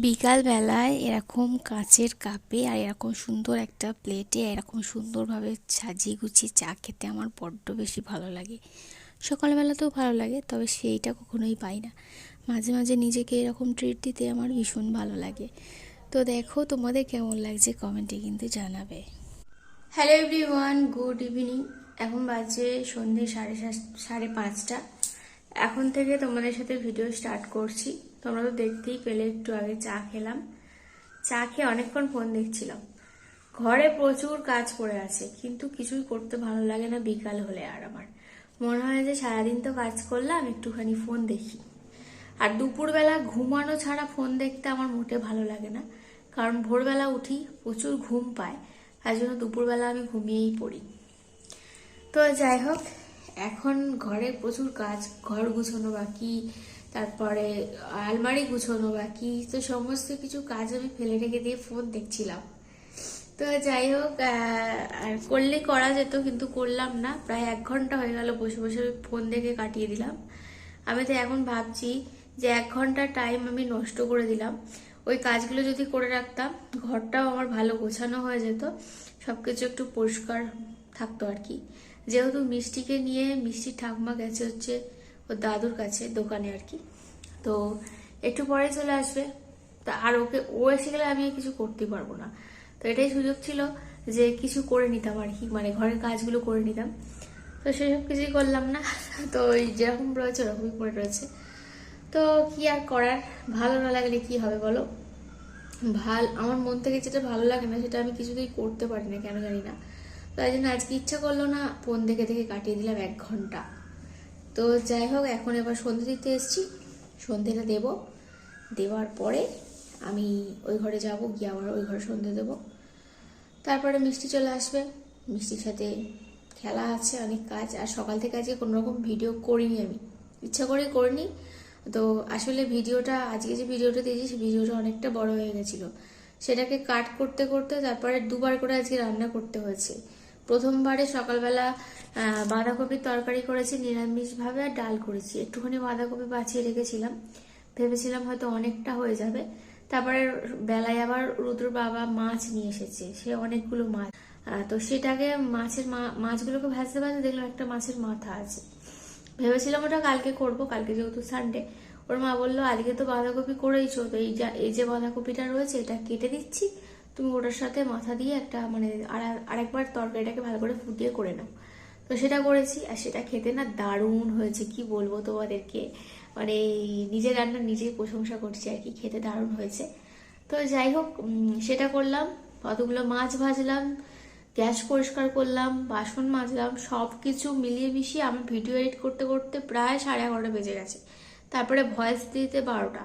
বিকালবেলায় এরকম কাঁচের কাপে আর এরকম সুন্দর একটা প্লেটে এরকম সুন্দরভাবে সাজিয়ে গুছিয়ে চা খেতে আমার বড্ড বেশি ভালো লাগে। সকালবেলাতেও ভালো লাগে, তবে সেইটা কখনোই পাই না। মাঝে মাঝে নিজেকে এরকম ট্রিট দিতে আমার ভীষণ ভালো লাগে। তো দেখো তোমাদের কেমন লাগছে কমেন্টে কিন্তু জানাবে। Hello everyone, good evening. এখন বাজে সন্ধ্যে 5:30। এখন থেকে তোমাদের সাথে ভিডিও স্টার্ট করছি। তোমরা তো দেখতেই পেলে, একটু আগে চা খেলাম। চা খেয়ে অনেকক্ষণ ফোন দেখছিলাম। ঘরে প্রচুর কাজ পড়ে আছে, কিন্তু কিছুই করতে ভালো লাগে না বিকাল হলে। আর আমার মনে হয় যে সারাদিন তো কাজ করলাম, একটুখানি ফোন দেখি। আর দুপুরবেলা ঘুমানো ছাড়া ফোন দেখতে আমার মোটে ভালো লাগে না, কারণ ভোরবেলা উঠি, প্রচুর ঘুম পায়, তার জন্য দুপুরবেলা আমি ঘুমিয়েই পড়ি। তো যাই হোক, এখন ঘরে প্রচুর কাজ, ঘর গুছানো বাকি, তারপরে আলমারি গুছানো বাকি, তো সমস্ত কিছু কাজ আমি ফেলে রেখে দিয়ে ফোন দেখছিলাম। তো যাই হোক, আর করলে করা যেত, কিন্তু করলাম না। প্রায় 1 ঘন্টা হয়ে গেল বসে বসে ফোন দেখে কাটিয়ে দিলাম। আমি তো এখন ভাবছি যে 1 ঘন্টা টাইম আমি নষ্ট করে দিলাম। ওই কাজগুলো যদি করে রাখতাম, ঘরটাও আমার ভালো গোছানো হয়ে যেত, সবকিছু একটু পরিষ্কার থাকতো আর কি। যেহেতু মিষ্টিকে নিয়ে মিষ্টির ঠাকুমা গেছে হচ্ছে ওর দাদুর কাছে দোকানে আর কি, তো একটু পরে চলে আসবে। তা আর ও এসে গেলে আমি কিছু করতে পারবো না। তো এটাই সুযোগ ছিল যে কিছু করে নিতাম আর কি, মানে ঘরের কাজগুলো করে নিতাম। তো সেসব কিছুই করলাম না। তো ওই যেরকম রয়েছে ওরকমই পড়ে রয়েছে। তো কি আর করার, ভালো না লাগলে কি হবে বলো। আমার মন থেকে যেটা ভালো লাগে না সেটা আমি কিছুতেই করতে পারি না, কেন জানি না। তাই জন্য আজকে ইচ্ছা করলো না, ফোন দেখে দেখে কাটিয়ে দিলাম 1 ঘন্টা। তো যাই হোক, এখন এবার সন্ধে দিতে এসেছি। সন্ধেটা দেব, দেওয়ার পরে আমি ওই ঘরে যাব, গিয়ে আবার ওই ঘরে সন্ধে দেবো। তারপরে মিষ্টি চলে আসবে, মিষ্টির সাথে খেলা আছে, অনেক কাজ। আর সকাল থেকে আজকে কোনো রকম ভিডিও করিনি, আমি ইচ্ছা করে করিনি। তো আসলে ভিডিওটা, আজকে যে ভিডিওটা দিয়েছি সেই ভিডিওটা অনেকটা বড় হয়ে গেছিলো। সেটাকে কাট করতে করতে তারপরে দুবার করে আজকে রান্না করতে হয়েছে। প্রথমবারে সকালবেলা বাঁধাকপির তরকারি করেছি নিরামিষভাবে, আর ডাল করেছি। একটুখানি বাঁধাকপি বাছিয়ে রেখেছিলাম, ভেবেছিলাম হয়তো অনেকটা হয়ে যাবে। তারপরে বেলায় আবার রুদ্র বাবা মাছ নিয়ে এসেছে, সে অনেকগুলো মাছ। তো সেটাকে মাছগুলোকে ভাজতে ভাজতে দেখলাম একটা মাছের মাথা আছে। ভেবেছিলাম ওটা কালকে করব, কালকে যেহেতু সানডে। ওর মা বললো আজকে তো বাঁধাকপি করেইছো, তো এই যে বাঁধাকপিটা রয়েছে এটা কেটে দিচ্ছি, তুমি ওটার সাথে মাথা দিয়ে একটা মানে আরেকবার তরকারিটাকে ভালো করে ফুটিয়ে করে নাও। তো সেটা করেছি, আর সেটা খেতে না দারুণ হয়েছে, কি বলবো তোমাদেরকে। মানে নিজের রান্না নিজেই প্রশংসা করছি আর কি, খেতে দারুণ হয়েছে। তো যাই হোক, সেটা করলাম, কতগুলো মাছ ভাজলাম, গ্যাস পরিষ্কার করলাম, বাসন মাজলাম, সব কিছু মিলিয়ে মিশিয়ে আমার ভিডিও এডিট করতে করতে প্রায় 11:30 বেজে গেছে। তারপরে ভয়েস দিতে 12টা।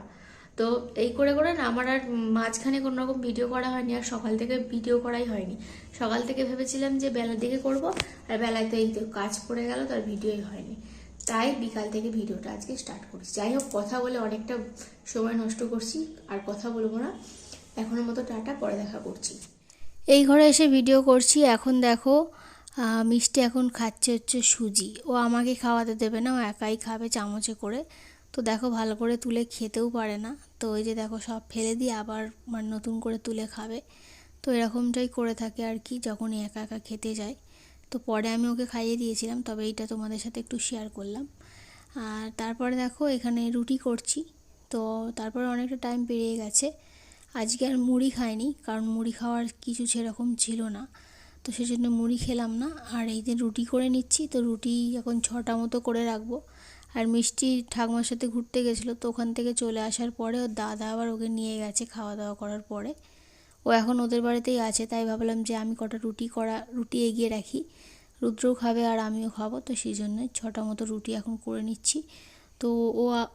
তো এই করে করে না আমার আর মাঝখানে কোনো রকম ভিডিও করা হয়নি, আর সকাল থেকে ভিডিও করাই হয়নি। সকাল থেকে ভেবেছিলাম যে বেলার দিকে করব, আর বেলায় তো এই তো কাজ পড়ে গেল, তার ভিডিওই হয়নি। তাই বিকাল থেকে ভিডিওটা আজকে স্টার্ট করছি। যাই হোক, কথা বলে অনেকটা সময় নষ্ট করছি, আর কথা বলবো না। এখনের মতো টাটা, পরে দেখা করছি। এই ঘরে এসে ভিডিও করছি। এখন দেখো, মিষ্টি এখন খাচ্ছে হচ্ছে সুজি। ও আমাকে খাওয়াতে দেবে না, ও একাই খাবে চামচে করে। তো দেখো, ভালো করে তুলে খেতেও পারে না। তো ওই যে দেখো, সব ফেলে দিয়ে আবার মানে নতুন করে তুলে খাবে। তো এরকমটাই করে থাকে আর কি, যখনই একা একা খেতে যায়। তো পরে আমি ওকে খাইয়ে দিয়েছিলাম, তবে এইটা তোমাদের সাথে একটু শেয়ার করলাম। আর তারপরে দেখো, এখানে রুটি করছি। তো তারপরে অনেকটা টাইম পেরিয়ে গেছে। আজকে আর মুড়ি খাইনি, কারণ মুড়ি খাওয়ার কিছু সেরকম ছিল না। তো সেজন্য মুড়ি খেলাম না। আর এই যে রুটি করে নিচ্ছি, তো রুটি এখন 6টা মতো করে রাখবো। আর মিষ্টি ঠাকুমার সাথে ঘুরতে গেছিলো, তো ওখান থেকে চলে আসার পরে ওর দাদা আবার ওকে নিয়ে গেছে খাওয়া দাওয়া করার পরে। ও এখন ওদের বাড়িতেই আছে, তাই ভাবলাম যে আমি কটা রুটি এগিয়ে রাখি। রুদ্রও খাবে আর আমিও খাবো, তো সেই জন্য 6টা মতো রুটি এখন করে নিচ্ছি। তো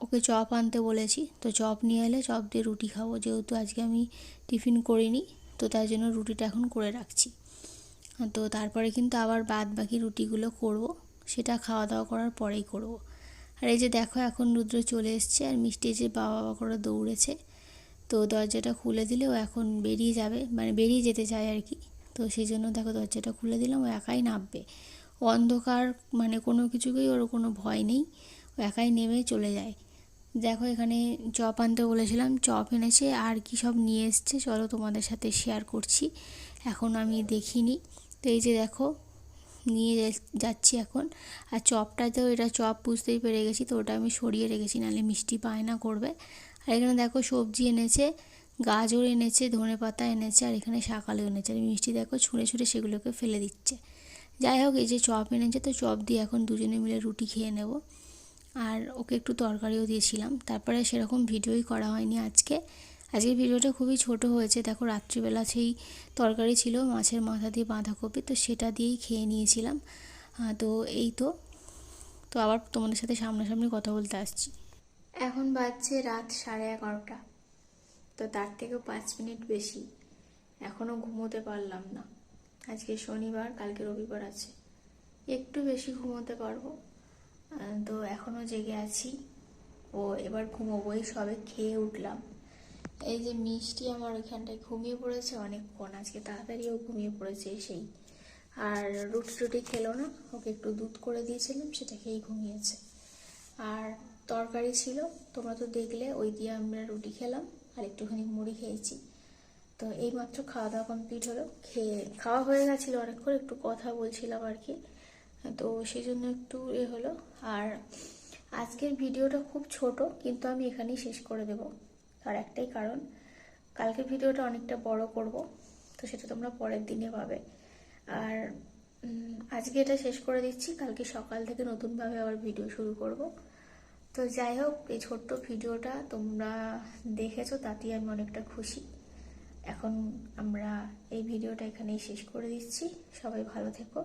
ওকে চপ আনতে বলেছি, তো চপ নিয়ে এলে চপ দিয়ে রুটি খাবো, যেহেতু আজকে আমি টিফিন করিনি। তো তাই জন্য রুটিটা এখন করে রাখছি। তো তারপরে কিন্তু আবার বাদ বাকি রুটিগুলো করব, সেটা খাওয়া দাওয়া করার পরেই করব। আর এই যে দেখো, এখন রুদ্র চলে এসছে, আর মিষ্টি যে বাবা বাবা করে দৌড়েছে। তো দরজাটা খুলে দিলে ও এখন বেরিয়ে যাবে, মানে বেরিয়ে যেতে চায় আর কি। তো সেই জন্য দেখো, দরজাটা খুলে দিলাম, ও একাই নামবে। ও অন্ধকার মানে কোনো কিছুকেই ওর কোনো ভয় নেই, ও একাই নেমে চলে যায়। দেখো এখানে চপ আনতে বলেছিলাম, চপ এনেছে আর কি সব নিয়ে এসছে চলো তোমাদের সাথে শেয়ার করছি। এখন আমি দেখিনি, তো এই যে দেখো নিয়ে যাচ্ছি এখন। আর চপটাতেও এটা চপ বুঝতেই পেরে গেছি, তো ওটা আমি সরিয়ে রেখেছি, নাহলে মিষ্টি বায়না করবে। আর এখানে দেখো সবজি এনেছে, গাজর এনেছে, ধনেপাতা এনেছে, আর এখানে শাকালু এনেছে। আর মিষ্টি দেখো ছুঁড়ে ছুঁড়ে সেগুলোকে ফেলে দিচ্ছে। যাই হোক, এই যে চপ এনেছে, তো চপ দিয়ে এখন দুজনে মিলে রুটি খেয়ে নেব। আর ওকে একটু তরকারিও দিয়েছিলাম। তারপরে সেরকম ভিডিওই করা হয়নি আজকে। আজকের ভিডিওটা খুবই ছোট হয়েছে। দেখো রাত্রিবেলা সেই তরকারি ছিল মাছের মাথা দিয়ে বাঁধাকপি, তো সেটা দিয়েই খেয়ে নিয়েছিলাম। তো এই তো তো আবার তোমাদের সাথে সামনাসামনি কথা বলতে আসছি। এখন বাজছে রাত 11:30, তো তার থেকেও 5 মিনিট বেশি। এখনও ঘুমোতে পারলাম না। আজকে শনিবার, কালকে রবিবার আছে, একটু বেশি ঘুমোতে পারবো। তো এখনও জেগে আছি। ও এবার ঘুমোবো, এই সবে খেয়ে উঠলাম। এই যে মিষ্টি আমার ওইখানটায় ঘুমিয়ে পড়েছে অনেকক্ষণ, আজকে তাড়াতাড়িও ঘুমিয়ে পড়েছে সেই। আর রুটি টুটি খেলো না, ওকে একটু দুধ করে দিয়েছিলাম, সেটা খেয়েই ঘুমিয়েছে। আর তরকারি ছিল, তোমরা তো দেখলে, ওই দিয়ে আমরা রুটি খেলাম আর একটুখানি মুড়ি খেয়েছি। তো এইমাত্র খাওয়া দাওয়া কমপ্লিট হলো, খাওয়া হয়ে গেছিলো অনেকক্ষণ, একটু কথা বলছিলাম আর কি, তো সেই জন্য একটু হলো। আর আজকের ভিডিওটা খুব ছোট, কিন্তু আমি এখানেই শেষ করে দেব। আর একটাই কারণ, কালকের ভিডিওটা অনেকটা বড় করব, তো সেটা তোমরা পরের দিনে পাবে। আর আজকে এটা শেষ করে দিচ্ছি, কালকে সকাল থেকে নতুনভাবে আবার ভিডিও শুরু করব। তো যাই হোক, এই ছোট্ট ভিডিওটা তোমরা দেখেছো, তাতেই আমি অনেকটা খুশি। এখন আমরা এই ভিডিওটা এখানেই শেষ করে দিচ্ছি। সবাই ভালো থেকো,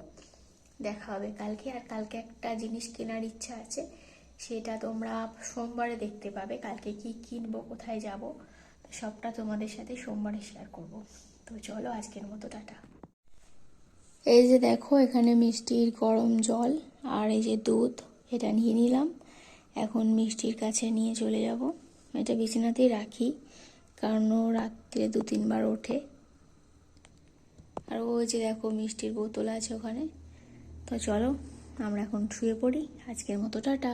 দেখা হবে কালকে। আর কালকে একটা জিনিস কেনার ইচ্ছা আছে, সেটা তোমরা সোমবারে দেখতে পাবে। কালকে কি কিনবো, কোথায় যাব, সবটা তোমাদের সাথে সোমবারে শেয়ার করব। তো চলো, আজকের মতো টাটা। এই যে দেখো এখানে মিষ্টির গরম জল আর এই যে দুধ, এটা নিয়ে নিলাম। এখন মিষ্টির কাছে নিয়ে চলে যাব। এটা বিছানাতেই রাখি, কারণ ও রাত্রে 2-3 বার ওঠে। আর ওই যে দেখো মিষ্টির বোতল আছে ওখানে। তো চলো আমরা এখন শুয়ে পড়ি, আজকের মতো টাটা।